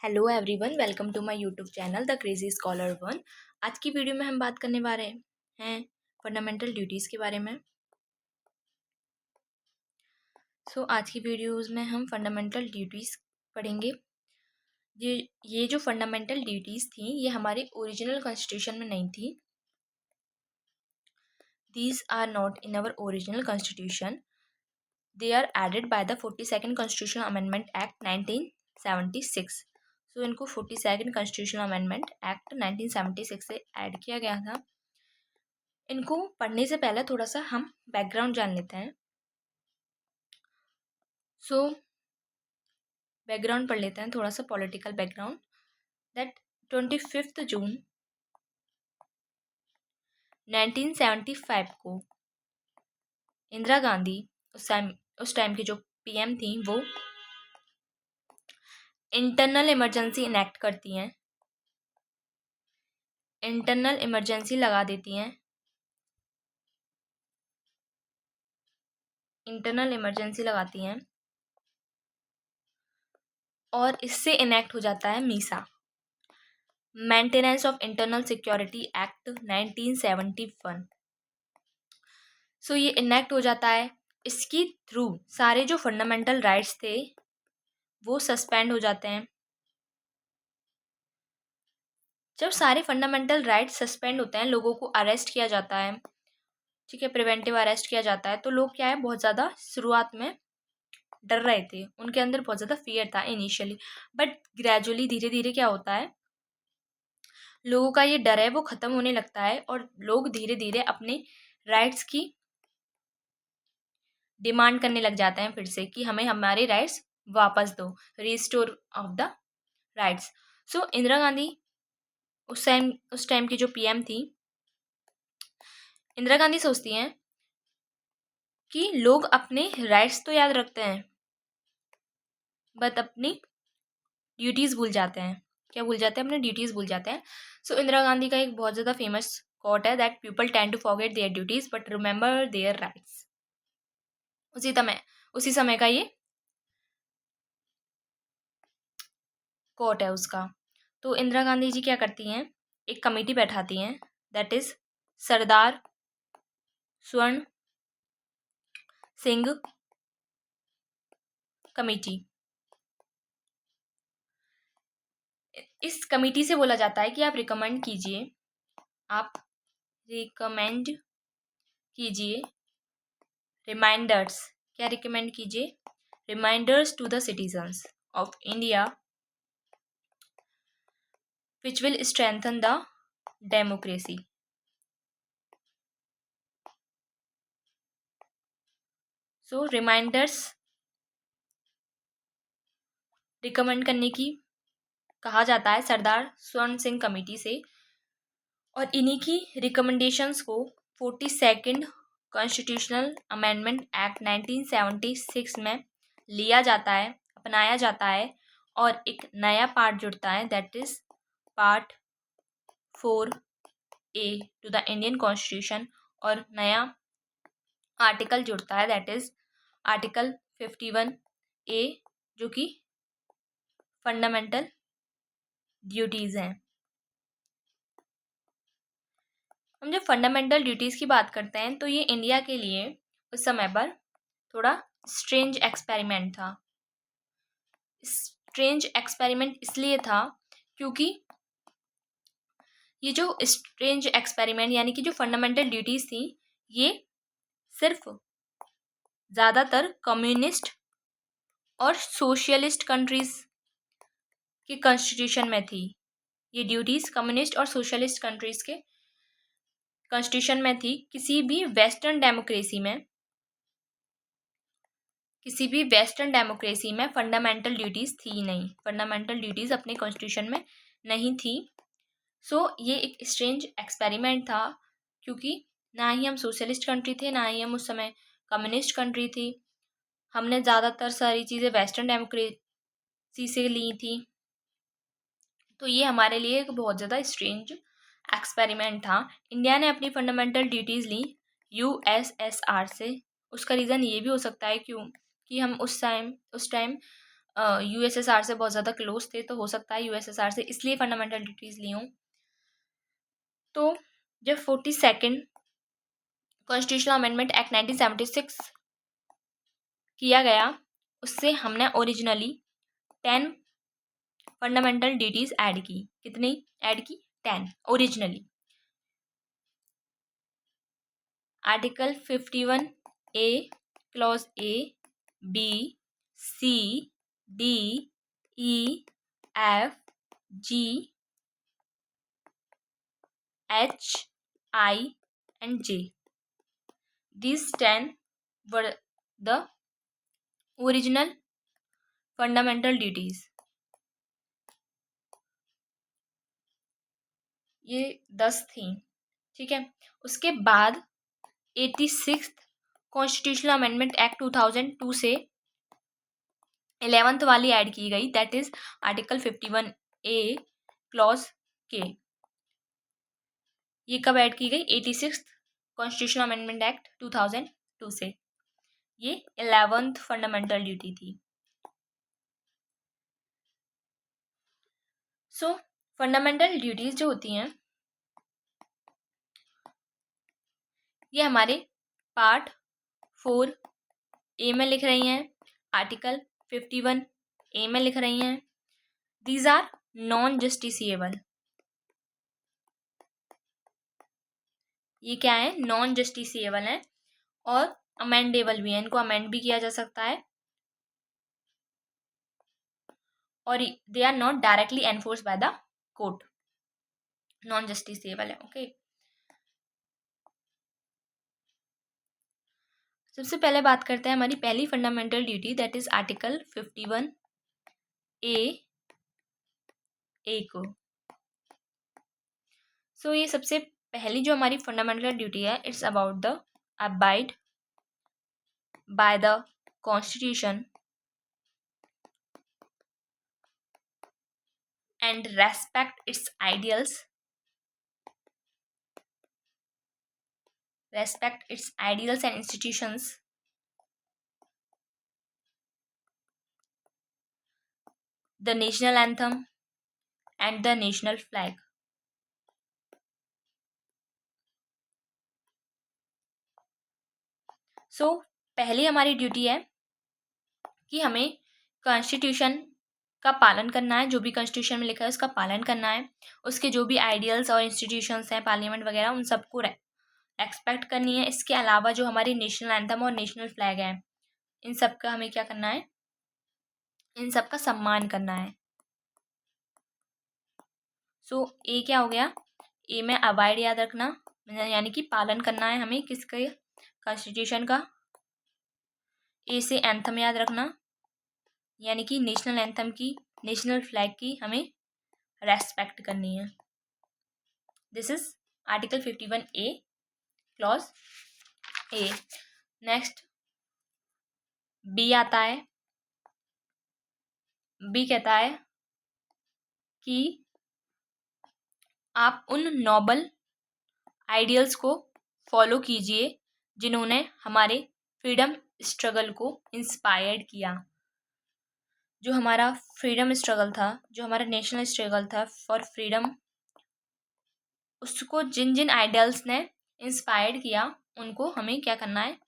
Hello everyone, welcome to my YouTube channel the crazy scholar one. आज की video में हम बात करने वाले हैं फंडामेंटल ड्यूटीज़ के बारे में। आज की वीडियोस में हम फंडामेंटल ड्यूटीज़ पढ़ेंगे। ये जो फंडामेंटल ड्यूटीज़ थी ये हमारे ओरिजिनल कॉन्स्टिट्यूशन में नहीं थी। These are not in our original constitution, they are added by the 42nd constitutional amendment act 1976। इनको 42nd कॉन्स्टिट्यूशनल अमेंडमेंट एक्ट 1976 से ऐड किया गया था। इनको पढ़ने से पहले थोड़ा सा हम बैकग्राउंड जान लेते हैं। बैकग्राउंड पढ़ लेते हैं, थोड़ा सा पॉलिटिकल बैकग्राउंड। दैट 25 जून 1975 को इंदिरा गांधी उस टाइम की जो पीएम थी वो इंटरनल इमरजेंसी इनेक्ट करती हैं, इंटरनल इमरजेंसी लगा देती हैं। इंटरनल इमरजेंसी लगाती हैं और इससे इनेक्ट हो जाता है Misa, maintenance of internal security act 1971। ये इनेक्ट हो जाता है। इसकी थ्रू सारे जो फंडामेंटल राइट्स थे वो सस्पेंड हो जाते हैं। जब सारे फंडामेंटल राइट्स सस्पेंड होते हैं, लोगों को अरेस्ट किया जाता है, ठीक है, प्रिवेंटिव अरेस्ट किया जाता है, तो लोग क्या है, बहुत ज़्यादा शुरुआत में डर रहे थे, उनके अंदर बहुत ज़्यादा फियर था इनिशियली। बट ग्रेजुअली धीरे धीरे क्या होता है, लोगों का ये डर है वो ख़त्म होने लगता है और लोग धीरे धीरे अपने राइट्स की डिमांड करने लग जाते हैं फिर से कि हमें हमारे राइट्स वापस दो, restore of the rights. Indira Gandhi उस टाइम की जो पीएम थी, इंदिरा गांधी सोचती हैं कि लोग अपने राइट्स तो याद रखते हैं बट अपनी ड्यूटीज़ भूल जाते हैं। क्या भूल जाते हैं? अपने ड्यूटीज़ भूल जाते हैं। इंदिरा गांधी का एक बहुत ज़्यादा फेमस कोट है that people tend to forget their duties but remember their rights. उसी समय का ये कोट है उसका। तो इंदिरा गांधी जी क्या करती हैं, एक कमेटी बैठाती हैं, दैट इज सरदार स्वर्ण सिंह कमेटी। इस कमेटी से बोला जाता है कि आप रिकमेंड कीजिए रिमाइंडर्स। क्या रिकमेंड कीजिए? Reminders to the citizens of India which will strengthen the democracy. Reminders recommend करने की कहा जाता है सरदार स्वर्ण सिंह कमेटी से, और इन्हीं की रिकमेंडेशंस को 42nd कॉन्स्टिट्यूशनल अमेंडमेंट एक्ट 1976 में लिया जाता है, अपनाया जाता है, और एक नया पार्ट जुड़ता है, that is part 4A to the Indian constitution, और नया आर्टिकल जुड़ता है, दैट इज आर्टिकल 51A, जो कि फंडामेंटल ड्यूटीज़ हैं। हम जब फंडामेंटल ड्यूटीज़ की बात करते हैं तो ये इंडिया के लिए उस समय पर थोड़ा स्ट्रेंज एक्सपेरिमेंट था। स्ट्रेंज एक्सपेरिमेंट इसलिए था क्योंकि ये जो स्ट्रेंज एक्सपेरिमेंट यानी कि जो फंडामेंटल ड्यूटीज़ थी ये सिर्फ ज़्यादातर कम्युनिस्ट और सोशलिस्ट कंट्रीज़ के कॉन्स्टिट्यूशन में थी। ये ड्यूटीज़ कम्युनिस्ट और सोशलिस्ट कंट्रीज़ के कॉन्स्टिट्यूशन में थी। किसी भी वेस्टर्न डेमोक्रेसी में फंडामेंटल ड्यूटीज़ थी नहीं, फंडामेंटल ड्यूटीज़ अपने कॉन्स्टिट्यूशन में नहीं थी। ये एक स्ट्रेंज एक्सपेरिमेंट था क्योंकि ना ही हम सोशलिस्ट कंट्री थे, ना ही हम उस समय कम्युनिस्ट कंट्री थी। हमने ज़्यादातर सारी चीज़ें वेस्टर्न डेमोक्रेसी से ली थी। तो ये हमारे लिए एक बहुत ज़्यादा स्ट्रेंज एक्सपेरिमेंट था। इंडिया ने अपनी फंडामेंटल ड्यूटीज़ ली यूएसएसआर से। उसका रीज़न ये भी हो सकता है क्यों कि हम उस टाइम यूएसएसआर से बहुत ज़्यादा क्लोज थे, तो हो सकता है यूएसएसआर से इसलिए फंडामेंटल ड्यूटीज़ ली हों। तो जब 42nd कॉन्स्टिट्यूशनल अमेंडमेंट एक्ट 1976 किया गया, उससे हमने ओरिजिनली 10 फंडामेंटल ड्यूटीज़ ऐड की। कितनी ऐड की? 10 originally. Article 51A clause A, B, C, D, E, F, G, H, I and J. These 10 were the original fundamental duties. ये 10 थी, ठीक है। उसके बाद 86th कॉन्स्टिट्यूशनल अमेंडमेंट एक्ट 2002 से 11th वाली ऐड की गई, that is article 51A clause के। ये कब ऐड की गई? 86th कॉन्स्टिट्यूशनल अमेंडमेंट एक्ट 2002 से। ये 11th फंडामेंटल ड्यूटी थी। सो फंडामेंटल ड्यूटीज जो होती हैं, ये हमारे पार्ट 4A में लिख रही हैं, आर्टिकल 51A में लिख रही हैं। These are non justiciable. ये क्या है? नॉन जस्टिसिएबल है और अमेंडेबल भी है, इनको अमेंड भी किया जा सकता है, और they are not directly enforce by the court. Non justiciable है, ओके। सबसे पहले बात करते हैं हमारी पहली fundamental duty, that is article 51A को। सो ये सबसे पहली जो हमारी फंडामेंटल ड्यूटी है, it's about the abide by the constitution and respect its ideals, and institutions, the national anthem and the national flag. So पहली हमारी ड्यूटी है कि हमें कॉन्स्टिट्यूशन का पालन करना है, जो भी कॉन्स्टिट्यूशन में लिखा है उसका पालन करना है, उसके जो भी आइडियल्स और इंस्टीट्यूशंस हैं, पार्लियामेंट वगैरह, उन सबको एक्सपेक्ट करनी है। इसके अलावा जो हमारी नेशनल एंथम और नेशनल फ्लैग है, इन सब का हमें क्या करना है? इन सब का सम्मान करना है। सो ए क्या हो गया? ए में अबाइड याद रखना, यानी कि पालन करना है हमें किसके? कॉन्स्टिट्यूशन का। ए से एंथम याद रखना, यानी कि नेशनल एंथम की, नेशनल फ्लैग की हमें रेस्पेक्ट करनी है। This is article 51A clause A. Next B आता है। बी कहता है कि आप उन नोबल आइडियल्स को फॉलो कीजिए जिन्होंने हमारे फ्रीडम स्ट्रगल को इंस्पायर्ड किया। जो हमारा फ्रीडम स्ट्रगल था, जो हमारा नेशनल स्ट्रगल था फॉर फ्रीडम, उसको जिन जिन आइडियल्स ने इंस्पायर्ड किया, उनको हमें क्या करना है?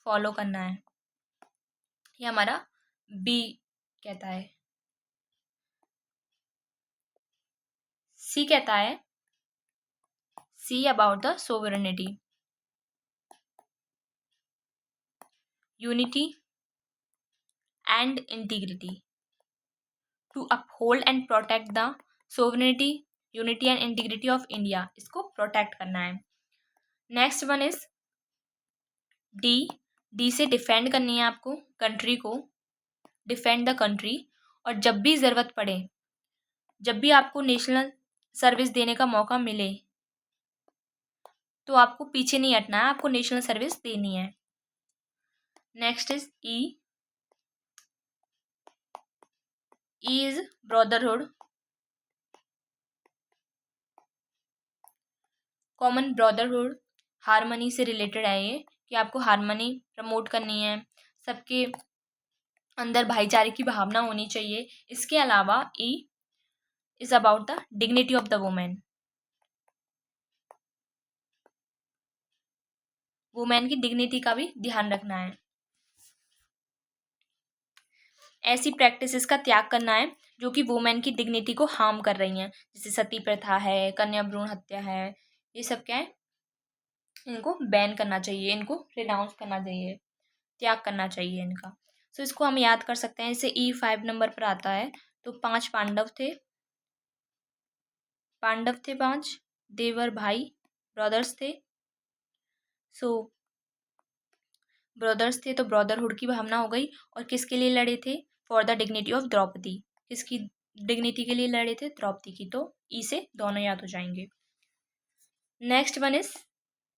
फॉलो करना है। ये हमारा बी कहता है। सी कहता है, C about the sovereignty, unity and integrity, to uphold and protect the sovereignty, unity and integrity of India, इसको प्रोटेक्ट करना है। Next one is D. D से डिफेंड करनी है आपको कंट्री को, डिफेंड द कंट्री। और जब भी ज़रूरत पड़े, जब भी आपको नेशनल सर्विस देने का मौका मिले, तो आपको पीछे नहीं हटना है, आपको नेशनल सर्विस देनी है। Next is E. E is brotherhood, common brotherhood, harmony से रिलेटेड है ये, कि आपको हारमनी प्रमोट करनी है, सबके अंदर भाईचारे की भावना होनी चाहिए। इसके अलावा E is about the dignity of the women. Women की डिग्निटी का भी ध्यान रखना है। ऐसी प्रैक्टिसेस का त्याग करना है जो कि वुमेन की डिग्निटी को हार्म कर रही हैं, जैसे सती प्रथा है, कन्या भ्रूण हत्या है, ये सब क्या है, इनको बैन करना चाहिए, इनको रिनाउंस करना चाहिए, त्याग करना चाहिए इनका। सो इसको हम याद कर सकते हैं। इसे E5 नंबर पर आता है। तो 5 पांडव थे, 5 देवर भाई, ब्रदर्स थे। सो ब्रदर्स थे तो ब्रदरहुड की भावना हो गई। और किसके लिए लड़े थे? For the dignity of Draupadi. किसकी डिग्निटी के लिए लड़े थे? द्रौपदी की। तो ई से दोनों याद हो जाएंगे। Next one is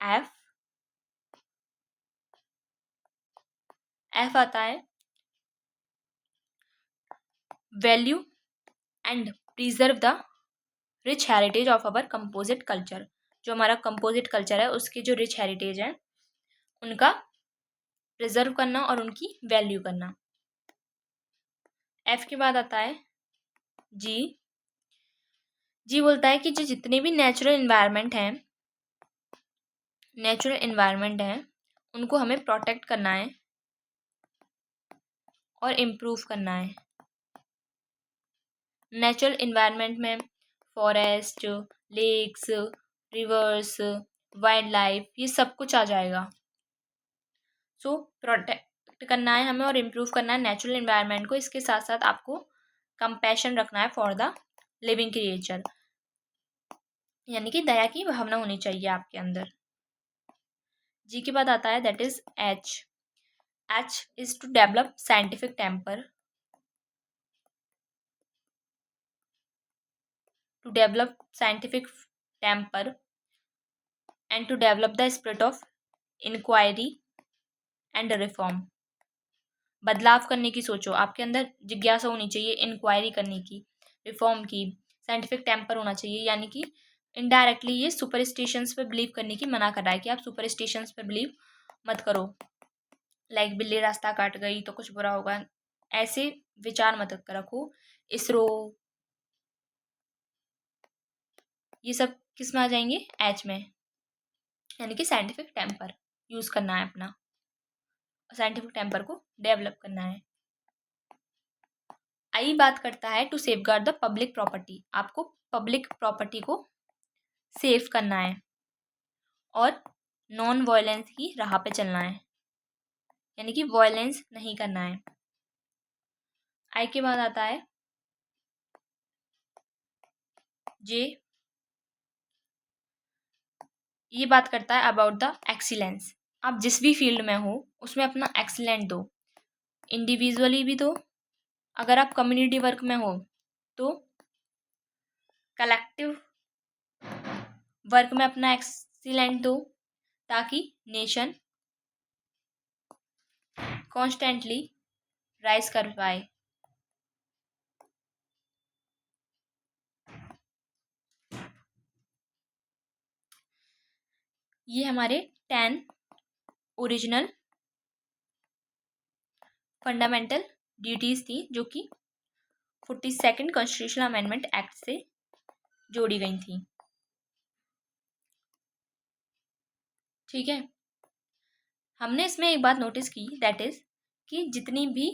F. F आता है value and preserve the rich heritage of our composite culture. जो हमारा कंपोजिट कल्चर है उसके जो रिच हेरिटेज है उनका प्रिजर्व करना और उनकी वैल्यू करना। एफ के बाद आता है जी। जी बोलता है कि जो जितने भी नेचुरल इन्वायरमेंट हैं उनको हमें प्रोटेक्ट करना है और इम्प्रूव करना है। नेचुरल इन्वायरमेंट में forest, lakes, rivers, wildlife, ये सब कुछ आ जाएगा। सो प्रोटेक्ट करना है हमें और इम्प्रूव करना है नेचुरल इन्वायरमेंट को। इसके साथ साथ आपको कंपैशन रखना है फॉर द लिविंग क्रिएचर, यानी कि दया की भावना होनी चाहिए आपके अंदर। जी के बाद आता है that is H. H is to develop scientific temper, to develop scientific temper and to develop the spirit of inquiry and reform। बदलाव करने की सोचो, आपके अंदर जिज्ञासा होनी चाहिए, इंक्वायरी करने की, रिफॉर्म की, साइंटिफिक टेम्पर होना चाहिए। यानी कि इनडायरेक्टली ये सुपरस्टिशंस पे बिलीव करने की मना कर रहा है कि आप सुपरस्टिशंस पे बिलीव मत करो। लाइक बिल्ली रास्ता काट गई तो कुछ बुरा होगा, ऐसे विचार मत रखो। इसरो, ये सब किस में आ जाएंगे? एच में। यानी कि साइंटिफिक टेम्पर यूज़ करना है अपना, साइंटिफिक टेम्पर को डेवलप करना है। आई बात करता है to safeguard the public property. आपको पब्लिक प्रॉपर्टी को सेफ करना है और नॉन वायलेंस की राह पे चलना है, यानी कि वायलेंस नहीं करना है। आई के बाद आता है जे। ये बात करता है अबाउट द एक्सीलेंस। आप जिस भी फील्ड में हो उसमें अपना एक्सीलेंट दो, इंडिविजुअली भी दो, अगर आप कम्युनिटी वर्क में हो तो कलेक्टिव वर्क में अपना एक्सीलेंट दो, ताकि नेशन कॉन्स्टेंटली राइज कर पाए। ये हमारे 10 ओरिजिनल फंडामेंटल ड्यूटीज़ थी जो कि 42nd कॉन्स्टिट्यूशनल अमेंडमेंट एक्ट से जोड़ी गई थी। ठीक है, हमने इसमें एक बात नोटिस की, दैट इज कि जितनी भी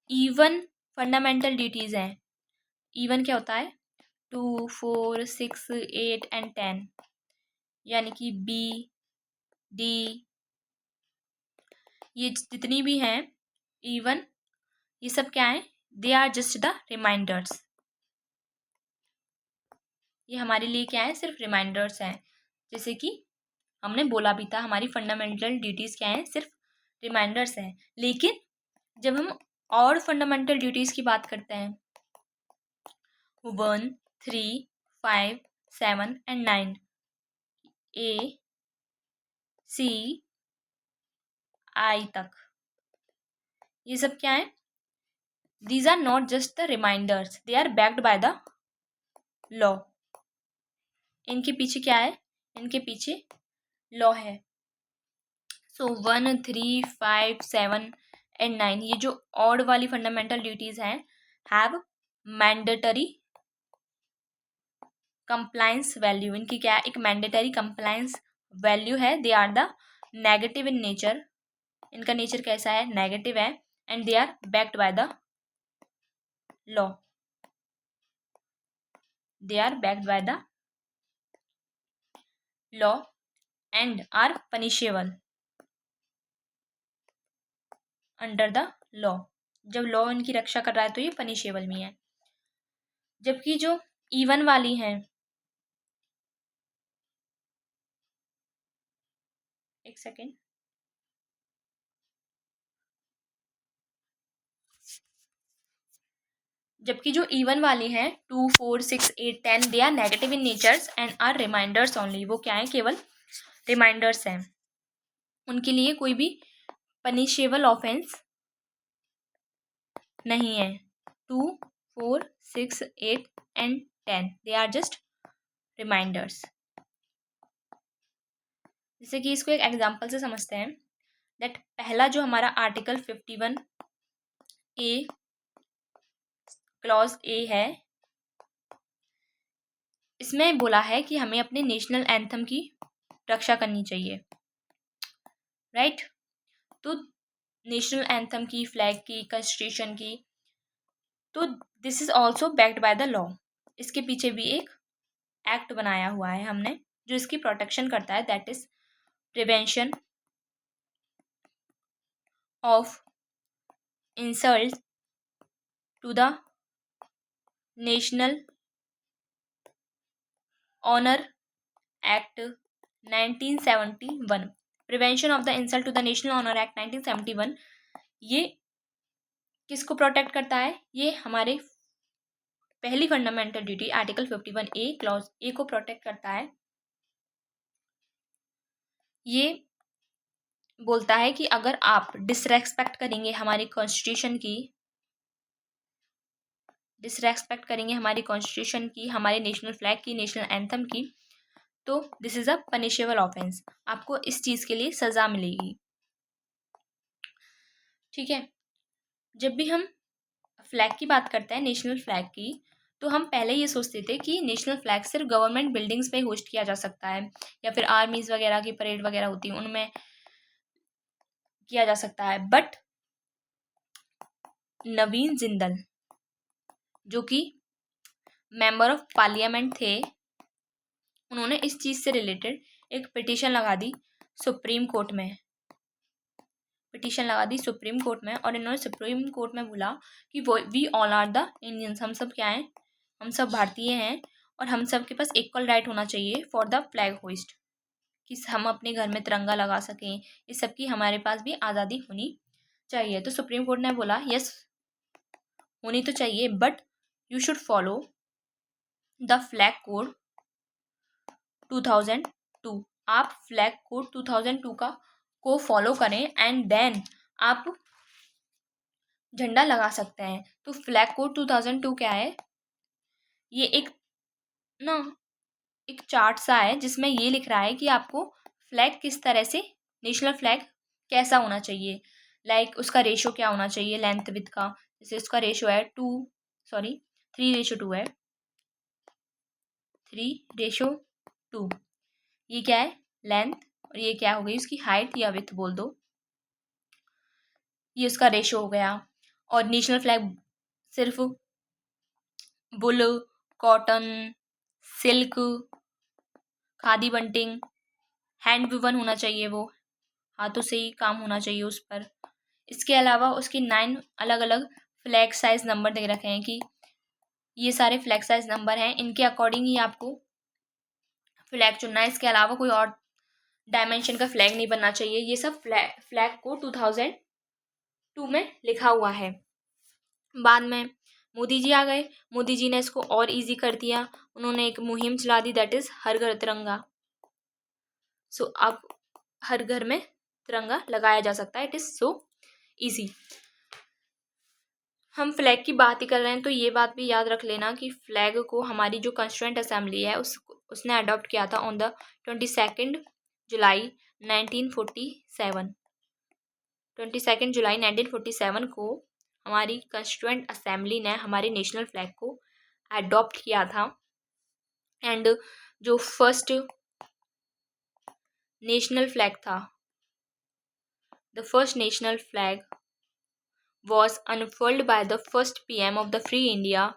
इवन फंडामेंटल ड्यूटीज़ हैं, इवन क्या होता है? 2, 4, 6, 8 एंड 10, यानी कि बी, डी, ये जितनी भी हैं इवन, ये सब क्या है? They are just the reminders. ये हमारे लिए क्या है? सिर्फ रिमाइंडर्स हैं। जैसे कि हमने बोला भी था, हमारी फंडामेंटल ड्यूटीज़ क्या हैं? सिर्फ रिमाइंडर्स हैं। लेकिन जब हम और फंडामेंटल ड्यूटीज़ की बात करते हैं, 1, 3, 5, 7 एंड 9, ए, सी, आई तक, ये सब क्या है? These are not just the reminders, they are backed by the law. इनके पीछे क्या है? इनके पीछे लॉ है। सो 1, 3, 5, 7 एंड 9, ये जो ऑड वाली फंडामेंटल ड्यूटीज हैं, हैव मैंडेटरी कंप्लायंस वैल्यू। इनकी क्या है, एक मैंडेटरी कंप्लायंस वैल्यू है। They are the negative in nature, इनका नेचर कैसा है, नेगेटिव है। And they are backed by the law, they are backed by the law and are punishable under the law. जब लॉ इनकी रक्षा कर रहा है तो ये पनिशेबल भी है। जबकि जो इवन वाली हैं, एक सेकेंड, जबकि जो इवन वाली हैं 2, 4, 6, 8, 10, they are negative in natures and are reminders only. वो क्या है, केवल रिमाइंडर्स हैं, उनके लिए कोई भी पनिशेबल ऑफेंस नहीं है। 2, 4, 6, 8 and 10, they are just reminders. जैसे कि इसको एक एग्जाम्पल से समझते हैं, दैट पहला जो हमारा आर्टिकल 51A क्लॉज ए है, इसमें बोला है कि हमें अपने नेशनल एंथम की रक्षा करनी चाहिए, राइट। तो नेशनल एंथम की, फ्लैग की, कॉन्स्टिट्यूशन की, तो this is also backed by the law. इसके पीछे भी एक एक्ट बनाया हुआ है हमने जो इसकी प्रोटेक्शन करता है, that is prevention of insult to the national honour act 1971। Prevention of the insult to the national honour act 1971, ये किसको प्रोटेक्ट करता है, ये हमारे पहली fundamental duty article 51A clause A को प्रोटेक्ट करता है। ये बोलता है कि अगर आप डिसरेस्पेक्ट करेंगे हमारी कॉन्स्टिट्यूशन की, डिसरेस्पेक्ट करेंगे हमारी कॉन्स्टिट्यूशन की, हमारे नेशनल फ्लैग की, नेशनल एंथम की, तो this is a punishable offence, आपको इस चीज़ के लिए सज़ा मिलेगी, ठीक है। जब भी हम फ्लैग की बात करते हैं, नेशनल फ्लैग की, तो हम पहले ये सोचते थे कि नेशनल फ्लैग सिर्फ गवर्नमेंट बिल्डिंग्स पे होस्ट किया जा सकता है, या फिर आर्मीज वगैरह की परेड वगैरह होती है उनमें किया जा सकता है। बट नवीन जिंदल जो कि मेंबर ऑफ पार्लियामेंट थे, उन्होंने इस चीज़ से रिलेटेड एक पिटीशन लगा दी सुप्रीम कोर्ट में, पिटीशन लगा दी सुप्रीम कोर्ट में, और इन्होंने सुप्रीम कोर्ट में बोला कि वो we all are the Indians, हम सब क्या हैं, हम सब भारतीय हैं, और हम सब के पास इक्वल राइट होना चाहिए फॉर द फ्लैग होइस्ट, कि हम अपने घर में तिरंगा लगा सकें, इस सब की हमारे पास भी आज़ादी होनी चाहिए। तो सुप्रीम कोर्ट ने बोला यस होनी तो चाहिए, but you should follow the flag code 2002। आप फ्लैग कोड 2002 का को फॉलो करें एंड देन आप झंडा लगा सकते हैं। तो फ्लैग कोड 2002 क्या है, ये एक ना एक चार्ट सा है जिसमें ये लिख रहा है कि आपको फ्लैग किस तरह से, नेशनल फ्लैग कैसा होना चाहिए, लाइक उसका रेशो क्या होना चाहिए लेंथ विथ का। जैसे उसका रेशो है 3:2 है, 3:2। ये क्या है, लेंथ, और ये क्या हो गई उसकी हाइट या विथ बोल दो, ये उसका रेशो हो गया। और नेशनल फ्लैग सिर्फ wool, cotton, silk, khadi bunting, hand woven होना चाहिए, वो हाथों से ही काम होना चाहिए उस पर। इसके अलावा उसके 9 अलग अलग फ्लैग साइज नंबर दे रखे हैं कि ये सारे फ्लैग साइज नंबर हैं, इनके अकॉर्डिंग ही आपको फ्लैग चुनना है। इसके अलावा कोई और डायमेंशन का फ्लैग नहीं बनना चाहिए। ये सब फ्लैग को 2002 में लिखा हुआ है। बाद में मोदी जी आ गए, मोदी जी ने इसको और इजी कर दिया, उन्होंने एक मुहिम चला दी, दैट इज़ हर घर तिरंगा। सो अब हर घर में तिरंगा लगाया जा सकता है, इट इज़ सो इजी। हम फ्लैग की बात ही कर रहे हैं तो ये बात भी याद रख लेना कि फ्लैग को हमारी जो कॉन्स्टिट्यूएंट असेंबली है उसने अडॉप्ट किया था ऑन द 22 जुलाई 1947। 22 जुलाई 1947 को हमारी कॉन्स्टिट्यूएंट असेंबली ने हमारे नेशनल फ्लैग को अडॉप्ट किया था। एंड जो फर्स्ट नेशनल फ्लैग था, the first national flag was unfurled by the first PM of the Free India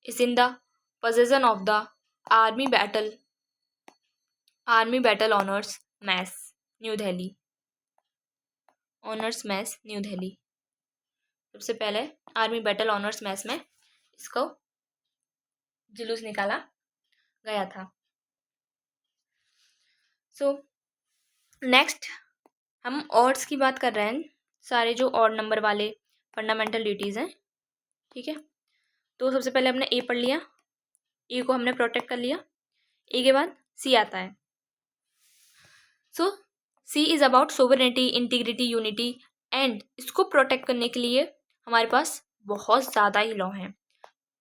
is in the possession of the Army Battle Honors Mass, new Delhi. Honours mess new Delhi. सबसे पहले army battle honours mess में इसको जुलूस निकाला गया था। So next हम odds की बात कर रहे हैं, सारे जो ऑड नंबर वाले फंडामेंटल ड्यूटीज़ हैं, ठीक है। तो सबसे पहले हमने ए पढ़ लिया, ए को हमने प्रोटेक्ट कर लिया। ए के बाद सी आता है। So C is about sovereignty, integrity, unity and इसको प्रोटेक्ट करने के लिए हमारे पास बहुत ज़्यादा ही लॉ हैं,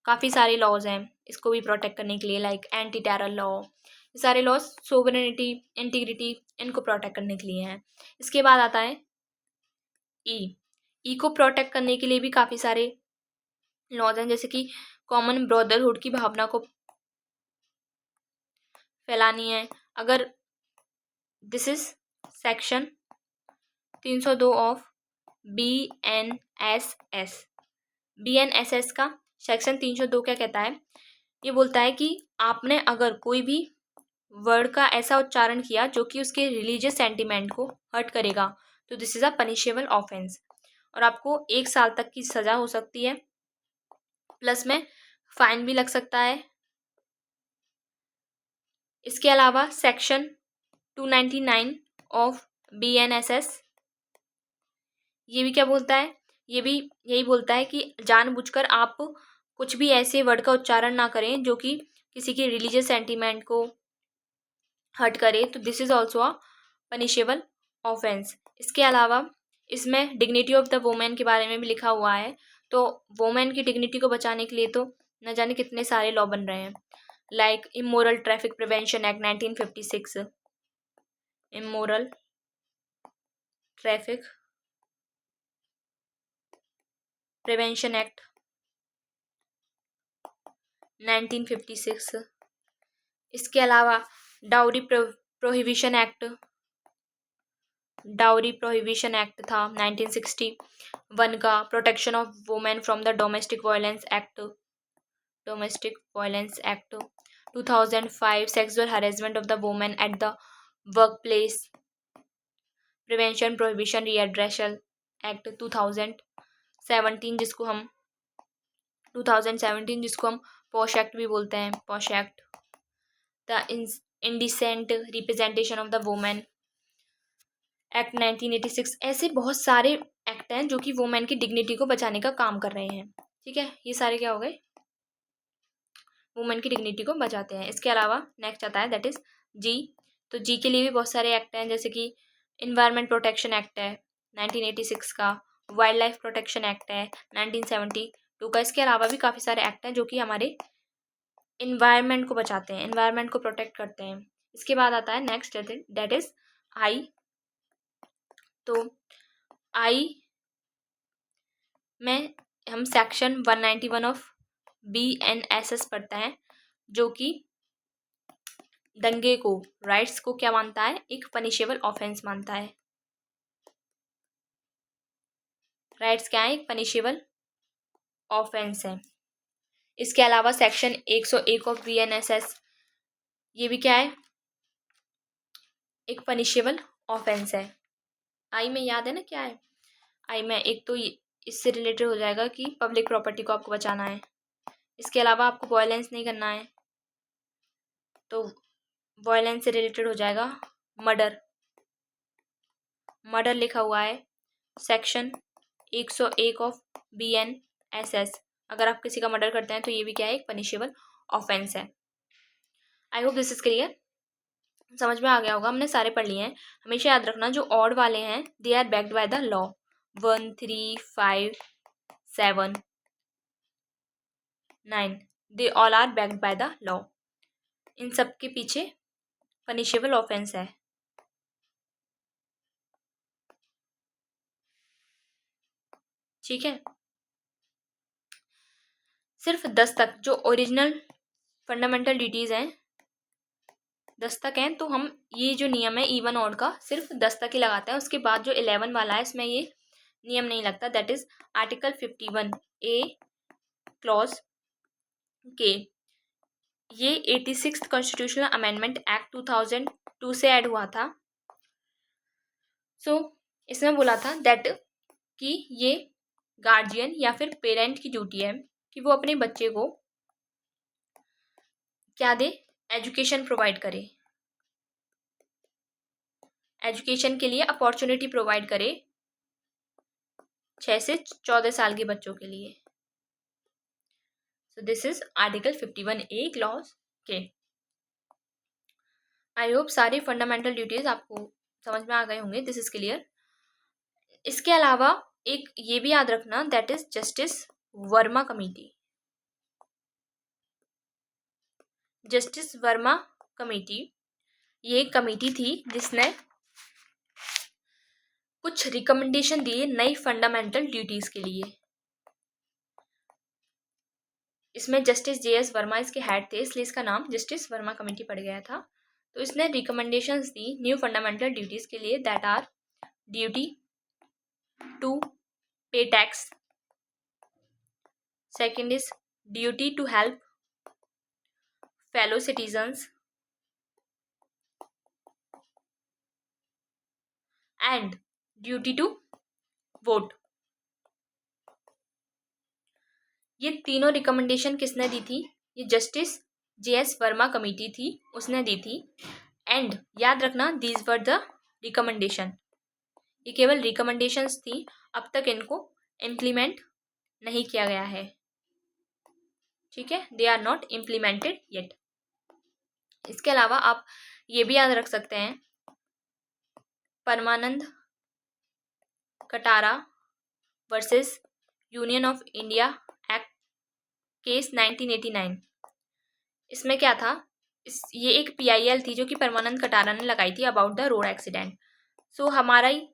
काफ़ी सारे लॉज हैं इसको भी प्रोटेक्ट करने के लिए, लाइक एंटी टेरर लॉ। ये सारे लॉज सोवरेनिटी, इंटीग्रिटी इनको प्रोटेक्ट करने के लिए हैं। इसके बाद आता है ई को प्रोटेक्ट करने के लिए भी काफ़ी सारे लॉज हैं, जैसे कि कॉमन ब्रदरहुड की भावना को फैलानी है। अगर this is section 302 of BNSS। BNSS का सेक्शन 302 क्या कहता है? ये बोलता है कि आपने अगर कोई भी वर्ड का ऐसा उच्चारण किया जो कि उसके रिलीजियस सेंटिमेंट को हर्ट करेगा, तो this is a punishable offence और आपको 1 साल तक की सज़ा हो सकती है, प्लस में फाइन भी लग सकता है। इसके अलावा सेक्शन 299 ऑफ BNSS ये भी क्या बोलता है? ये भी यही बोलता है कि जानबूझकर आप कुछ भी ऐसे वर्ड का उच्चारण ना करें जो कि किसी की रिलीजियस सेंटिमेंट को हर्ट करे, तो this is also a punishable offence. इसके अलावा इसमें डिग्निटी ऑफ द वुमेन के बारे में भी लिखा हुआ है, तो वुमेन की डिग्निटी को बचाने के लिए तो न जाने कितने सारे लॉ बन रहे हैं, like immoral traffic prevention act 1956, immoral traffic prevention act 1956। इसके अलावा डाउरी प्रोहिबिशन एक्ट था 1961 का। Protection of women from the domestic violence act 2005। Sexual harassment of the women at the workplace prevention prohibition redressal act 2017 जिसको हम POSH act भी बोलते हैं, POSH act. The indecent representation of the women act 1986। ऐसे बहुत सारे act हैं जो कि वुमेन की डिग्निटी को बचाने का काम कर रहे हैं, ठीक है। ये सारे क्या हो गए? वुमेन की डिग्निटी को बचाते हैं। इसके अलावा नेक्स्ट आता है दैट इज़ जी। तो जी के लिए भी बहुत सारे एक्ट हैं, जैसे कि इन्वायरमेंट प्रोटेक्शन एक्ट है 1986 का, वाइल्ड लाइफ प्रोटेक्शन एक्ट है 1972 का। इसके अलावा भी काफ़ी सारे एक्ट हैं जो कि हमारे इन्वायरमेंट को बचाते हैं, इन्वायरमेंट को प्रोटेक्ट करते हैं। इसके बाद आता है नेक्स्ट दैट इज़ आई। तो आई में हम सेक्शन 191 ऑफ BNSS पढ़ते हैं, जो कि दंगे को, राइट्स को क्या मानता है? एक पनिशेबल ऑफेंस मानता है। राइट्स क्या है? एक पनिशेबल ऑफेंस है। इसके अलावा सेक्शन 101 ऑफ BNSS ये भी क्या है? एक पनिशेबल ऑफेंस है। आई में याद है ना क्या है? आई में एक तो इससे रिलेटेड हो जाएगा कि पब्लिक प्रॉपर्टी को आपको बचाना है। इसके अलावा आपको वायलेंस नहीं करना है, तो वायलेंस से रिलेटेड हो जाएगा मर्डर लिखा हुआ है सेक्शन 101 ऑफ BNSS। अगर आप किसी का मर्डर करते हैं तो ये भी क्या है? एक पनिशेबल ऑफेंस है। आई होप दिस इज क्लियर, समझ में आ गया होगा। हमने सारे पढ़ लिए हैं। हमेशा याद रखना जो ऑड वाले हैं they are backed by the law. 1, 3, 5, 7, 9 they all are backed by the law. इन सब के पीछे पनिशेबल ऑफेंस है। ठीक है, सिर्फ 10 तक जो ओरिजिनल फंडामेंटल ड्यूटीज़ हैं 10 तक हैं, तो हम ये जो नियम है इवन ऑड का सिर्फ 10 तक ही लगाते हैं। उसके बाद जो 11 वाला है इसमें ये नियम नहीं लगता। That is article 51A clause के। ये 86th कॉन्स्टिट्यूशनल अमेंडमेंट एक्ट 2002 से ऐड हुआ था। सो इसमें बोला था दैट कि ये गार्जियन या फिर पेरेंट की ड्यूटी है कि वो अपने बच्चे को क्या दे, एजुकेशन प्रोवाइड करे, एजुकेशन के लिए अपॉर्चुनिटी प्रोवाइड करे 6 से 14 साल के बच्चों के लिए। So this is article 51A clause के। आई होप सारी फंडामेंटल ड्यूटीज आपको समझ में आ गए होंगे। This is clear. इसके अलावा एक ये भी याद रखना that is justice Verma committee. Justice Verma committee ये एक कमेटी थी जिसने कुछ रिकमेंडेशन दिए नई फंडामेंटल ड्यूटीज के लिए। इसमें जस्टिस JS वर्मा इसके हेड थे, इसलिए इसका नाम जस्टिस वर्मा कमेटी पड़ गया था। तो इसने रिकमेंडेशंस दी न्यू फंडामेंटल ड्यूटीज के लिए that are duty to pay tax, second is duty to help fellow citizens and duty to vote. ये तीनों रिकमेंडेशन किसने दी थी? ये जस्टिस JS वर्मा कमेटी थी, उसने दी थी। एंड याद रखना दीज वर द रिकमेंडेशन, ये केवल रिकमेंडेशंस थी, अब तक इनको इम्प्लीमेंट नहीं किया गया है। ठीक है, they are not implemented yet. इसके अलावा आप ये भी याद रख सकते हैं Paramanand Katara versus union of India act case 1989। इसमें क्या था, ये एक PIL थी जो कि परमानंद कटारा ने लगाई थी अबाउट द रोड एक्सीडेंट। सो हमारा ही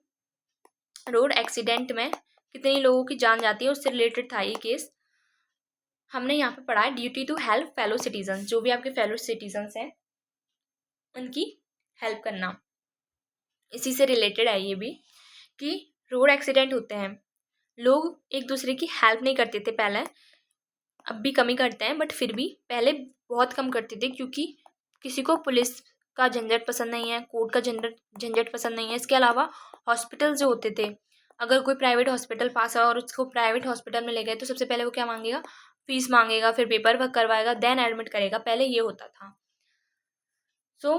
रोड एक्सीडेंट में कितने लोगों की जान जाती है उससे रिलेटेड था ये केस। हमने यहाँ पे पढ़ा है duty to help fellow citizens, जो भी आपके फेलो सिटीजन्स हैं उनकी हेल्प करना, इसी से रिलेटेड है ये भी कि रोड एक्सीडेंट होते हैं, लोग एक दूसरे की हेल्प नहीं करते थे पहले, अब भी कमी करते हैं बट फिर भी पहले बहुत कम करते थे, क्योंकि किसी को पुलिस का झंझट पसंद नहीं है, कोर्ट का झंझट पसंद नहीं है। इसके अलावा हॉस्पिटल जो होते थे, अगर कोई प्राइवेट हॉस्पिटल पास है और उसको प्राइवेट हॉस्पिटल में ले गए तो सबसे पहले वो क्या मांगेगा, फीस मांगेगा, फिर पेपर वर्क करवाएगा, देन एडमिट करेगा, पहले ये होता था। सो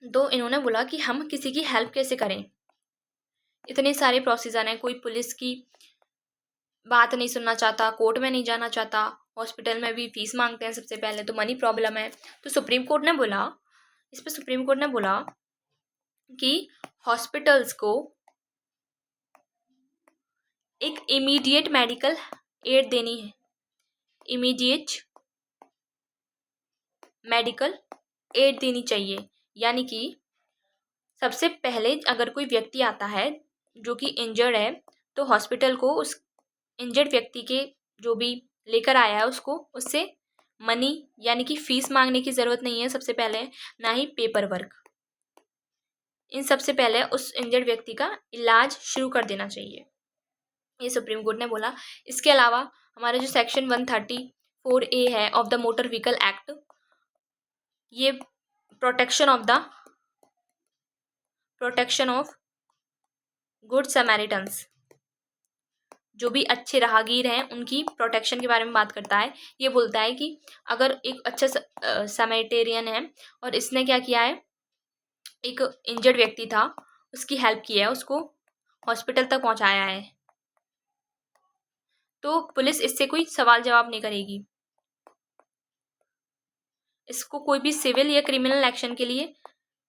तो इन्होंने बोला कि हम किसी की हेल्प कैसे करें, इतने सारे प्रोसीजर हैं, कोई पुलिस की बात नहीं सुनना चाहता, कोर्ट में नहीं जाना चाहता, हॉस्पिटल में भी फीस मांगते हैं सबसे पहले, तो मनी प्रॉब्लम है। तो सुप्रीम कोर्ट ने बोला, इस पर सुप्रीम कोर्ट ने बोला कि हॉस्पिटल्स को एक इमीडिएट मेडिकल एड देनी है, इमीडिएट मेडिकल एड देनी चाहिए। यानी कि सबसे पहले अगर कोई व्यक्ति आता है जो कि इंजर्ड है, तो हॉस्पिटल को उस इंजर्ड व्यक्ति के जो भी लेकर आया है उसको उससे मनी यानी कि फीस मांगने की ज़रूरत नहीं है सबसे पहले, ना ही पेपर वर्क। इन सबसे पहले उस इंजर्ड व्यक्ति का इलाज शुरू कर देना चाहिए, ये सुप्रीम कोर्ट ने बोला। इसके अलावा हमारा जो सेक्शन 134A है of the motor vehicle act, ये प्रोटेक्शन ऑफ गुड समैरिटन्स, जो भी अच्छे राहगीर हैं उनकी प्रोटेक्शन के बारे में बात करता है। ये बोलता है कि अगर एक अच्छा समैरिटेरियन है और इसने क्या किया है, एक इंजर्ड व्यक्ति था, उसकी हेल्प की है, उसको हॉस्पिटल तक पहुंचाया है, तो पुलिस इससे कोई सवाल जवाब नहीं करेगी, इसको कोई भी सिविल या क्रिमिनल एक्शन के लिए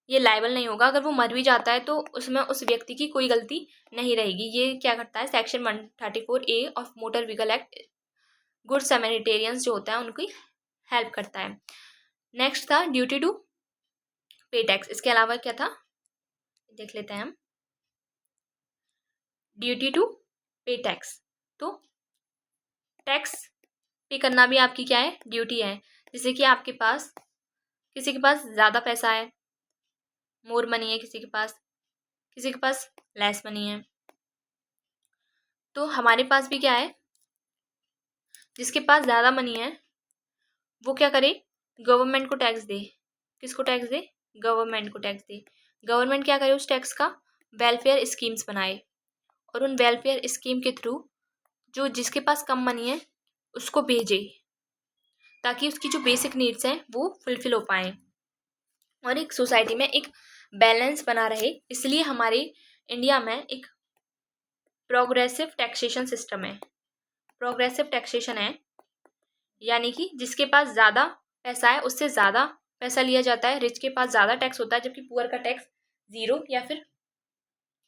ये लायबल नहीं होगा। अगर वो मर भी जाता है तो उसमें उस व्यक्ति की कोई गलती नहीं रहेगी। ये क्या करता है, section 134A of motor vehicle act good samaritans जो होता है उनकी हेल्प करता है। नेक्स्ट था ड्यूटी टू पे टैक्स। इसके अलावा क्या था देख लेते हैं हम, ड्यूटी टू पे टैक्स। तो टैक्स पे करना भी आपकी क्या है, ड्यूटी है। जैसे कि आपके पास, किसी के पास ज़्यादा पैसा है, मोर मनी है, किसी के पास लेस मनी है। तो हमारे पास भी क्या है, जिसके पास ज़्यादा मनी है वो क्या करे, गवर्नमेंट को टैक्स दे। किसको टैक्स दे, गवर्नमेंट को टैक्स दे। गवर्नमेंट क्या करे, उस टैक्स का वेलफेयर स्कीम्स बनाए और उन वेलफेयर स्कीम के थ्रू जो जिसके पास कम मनी है उसको भेजे, ताकि उसकी जो बेसिक नीड्स हैं वो फुलफिल हो पाएँ और एक सोसाइटी में एक बैलेंस बना रहे। इसलिए हमारे इंडिया में एक प्रोग्रेसिव टैक्सेशन सिस्टम है। प्रोग्रेसिव टैक्सेशन है यानी कि जिसके पास ज़्यादा पैसा है उससे ज़्यादा पैसा लिया जाता है, रिच के पास ज़्यादा टैक्स होता है, जबकि पुअर का टैक्स 0 या फिर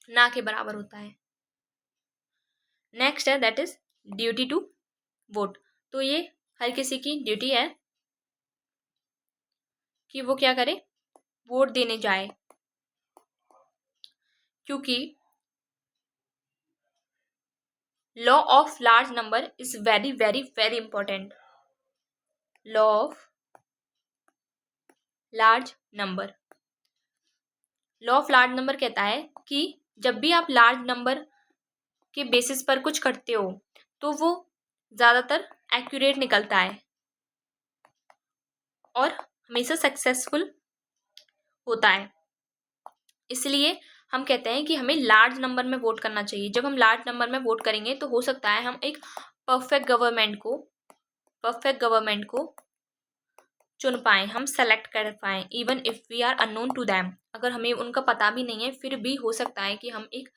ना के बराबर होता है। नेक्स्ट है that is duty to vote. तो ये हर किसी की ड्यूटी है कि वो क्या करे, वोट देने जाए, क्योंकि law of large number is very very very important. Law of large number, law of large number कहता है कि जब भी आप लार्ज नंबर के बेसिस पर कुछ करते हो तो वो ज़्यादातर एक्यूरेट निकलता है और हमेशा सक्सेसफुल होता है। इसलिए हम कहते हैं कि हमें लार्ज नंबर में वोट करना चाहिए। जब हम लार्ज नंबर में वोट करेंगे तो हो सकता है हम एक परफेक्ट गवर्नमेंट को चुन पाएँ, हम सेलेक्ट कर पाएँ, even if we are unknown to them. अगर हमें उनका पता भी नहीं है फिर भी हो सकता है कि हम एक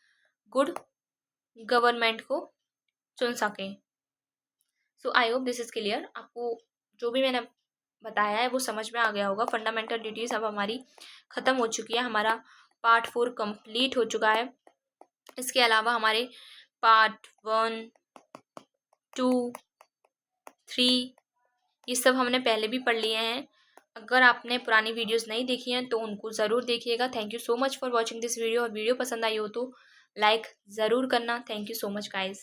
गुड गवर्नमेंट को चुन सकें। So I hope this is clear. आपको जो भी मैंने बताया है वो समझ में आ गया होगा। फंडामेंटल ड्यूटीज़ अब हमारी ख़त्म हो चुकी है, हमारा पार्ट 4 कंप्लीट हो चुका है। इसके अलावा हमारे पार्ट 1, 2, 3 ये सब हमने पहले भी पढ़ लिए हैं। अगर आपने पुरानी वीडियोस नहीं देखी हैं तो उनको ज़रूर देखिएगा। Thank you so much for watching this video. और वीडियो पसंद आई हो तो लाइक ज़रूर करना। Thank you so much guys.